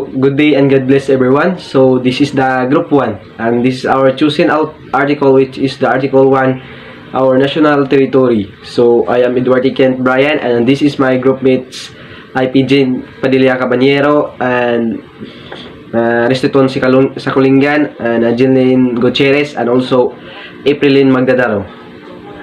So, good day and God bless everyone. So, this is the group 1 and this is our chosen out article, which is the article 1, our national territory. So, I am Eduardo Kent Brian and this is my group mates IP Jane Padilla Cabanyero and Restituton Sakulingan and Angeline Gutierrez and also Aprilin Magdadaro.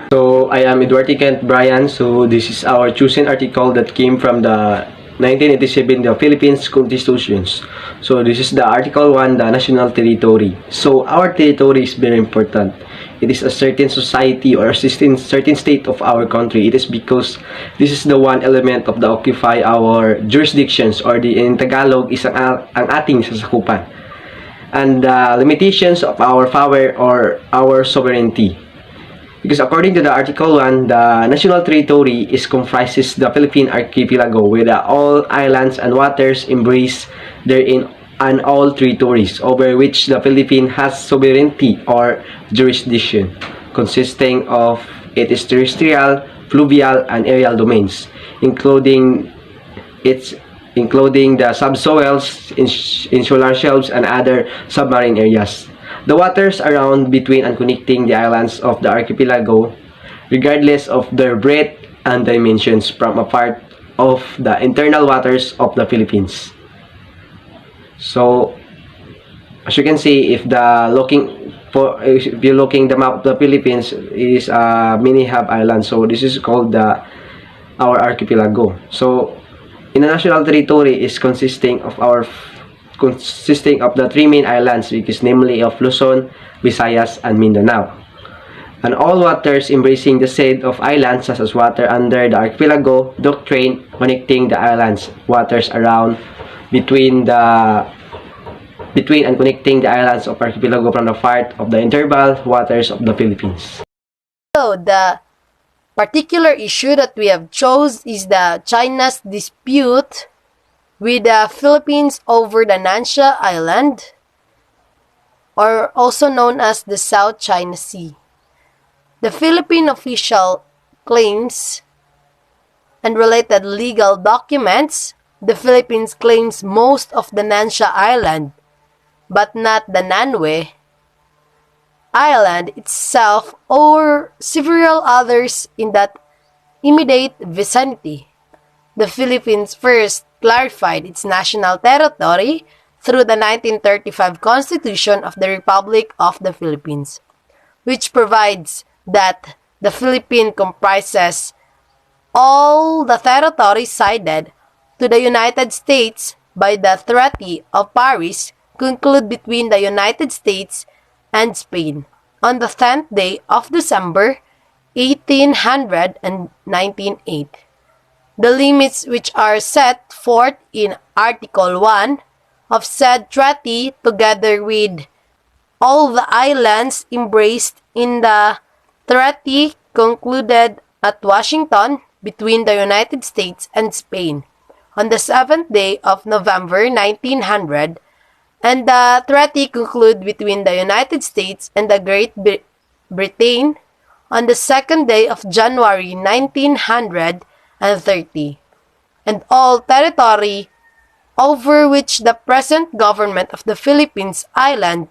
So, I am Eduardo Kent Brian. So, this is our chosen article that came from the 1987, the Philippines Constitutions. So, this is the Article 1, the National Territory. So, our territory is very important. It is a certain society or a certain state of our country. It is because this is the one element of the occupy our jurisdictions, or in Tagalog is ang ating sasakupan. And the limitations of our power or our sovereignty. Because according to the Article 1, the national territory is comprises the Philippine archipelago with all islands and waters embraced therein and all territories over which the Philippines has sovereignty or jurisdiction, consisting of its terrestrial, fluvial, and aerial domains, including the subsoils, insular shelves, and other submarine areas. The waters around, between, and connecting the islands of the archipelago, regardless of their breadth and dimensions, form a part of the internal waters of the Philippines. So, as you can see, if you're looking the map of the Philippines, it is a mini hub island. So this is called our archipelago. So, in the national territory is consisting of the three main islands, which is namely of Luzon, Visayas, and Mindanao. And all waters embracing the said of islands, such as water under the archipelago, doctrine connecting the islands, waters around, between and connecting the islands of archipelago from the part of the interval waters of the Philippines. So the particular issue that we have chose is the China's dispute with the Philippines over the Nansha Island, or also known as the South China Sea. The Philippine official claims and related legal documents, the Philippines claims most of the Nansha Island, but not the Nanwe Island itself or several others in that immediate vicinity. The Philippines first clarified its national territory through the 1935 Constitution of the Republic of the Philippines, which provides that the Philippines comprises all the territory ceded to the United States by the Treaty of Paris concluded between the United States and Spain on the 10th day of December 1898. The limits which are set forth in Article 1 of said treaty, together with all the islands embraced in the treaty concluded at Washington between the United States and Spain on the 7th day of November 1900, and the treaty concluded between the United States and the Great Britain on the 2nd day of January 1930, and all territory over which the present government of the Philippines Island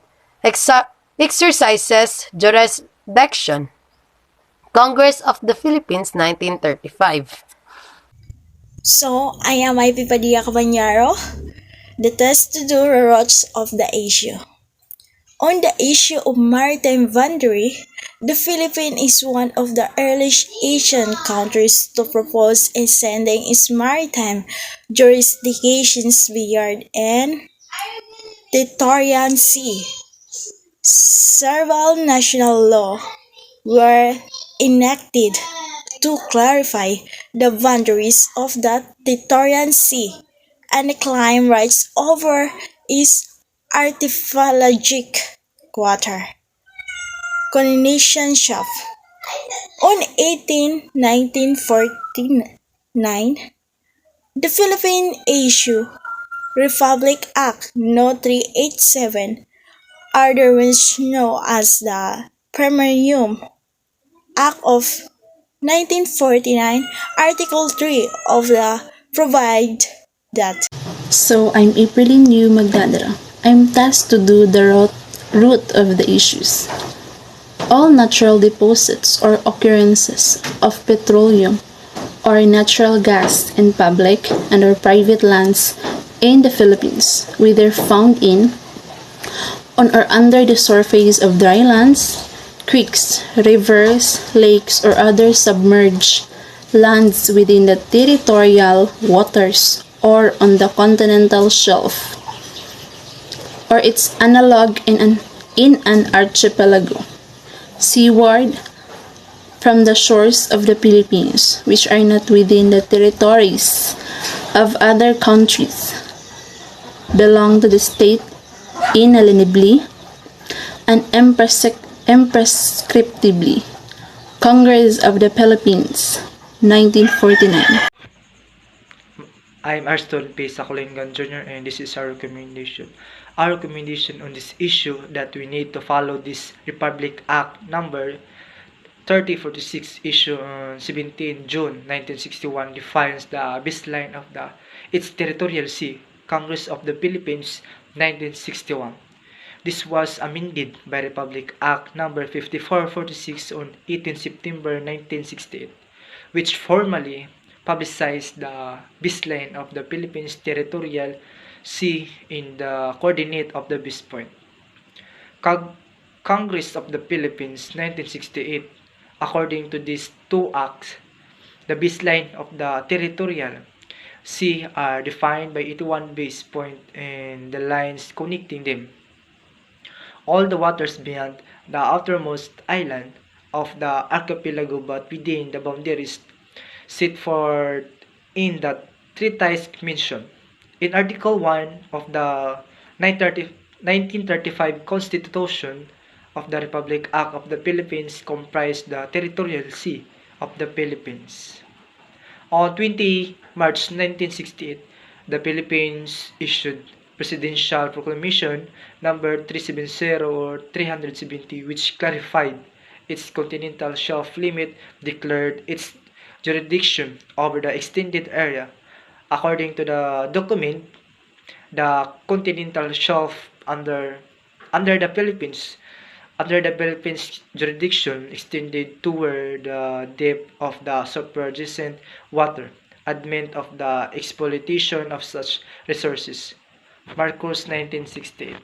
exercises jurisdiction. Congress of the Philippines, 1935. So, I am IP Padilla Cabanyero, the test to do routes of the issue. On the issue of maritime boundary, the Philippines is one of the earliest Asian countries to propose extending its maritime jurisdictions beyond the Territorial Sea. Several national laws were enacted to clarify the boundaries of the Territorial Sea and claim rights over its archipelagic water. Coronation Shop. On 1949, the Philippine issued Republic Act No. 387, otherwise known as the Primarium Act of 1949, Article 3 of the provide that So I'm Aprilyn Yu Magdadara. I'm tasked to do the root of the issues. All natural deposits or occurrences of petroleum or natural gas in public and or private lands in the Philippines, whether found in, on or under the surface of dry lands, creeks, rivers, lakes, or other submerged lands within the territorial waters or on the continental shelf, or its analog in an archipelago, seaward from the shores of the Philippines, which are not within the territories of other countries, belong to the state inalienably and imprescriptibly. Congress of the Philippines, 1949. I'm Arston P. Sakulingan Jr. and this is our recommendation. Our recommendation on this issue that we need to follow this Republic Act number 3046 issue on 17 June 1961 defines the baseline of its territorial sea, Congress of the Philippines, 1961. This was amended by Republic Act number 5446 on 18 September 1968, which formally publicized the baseline of the Philippines territorial sea in the coordinate of the base point. Congress of the Philippines, 1968. According to these two acts, the baseline of the territorial sea are defined by 81 base points and the lines connecting them. All the waters beyond the outermost island of the archipelago but within the boundaries set forth in the treatise mentioned. In Article 1 of the 1935 Constitution of the Republic Act of the Philippines comprised the territorial sea of the Philippines. On 20 March 1968, the Philippines issued Presidential Proclamation number 370 or 370 which clarified its continental shelf limit, declared its jurisdiction over the extended area. According to the document, the continental shelf under the Philippines jurisdiction extended toward the depth of the subjacent water, advent of the exploitation of such resources. Marcos, 1968.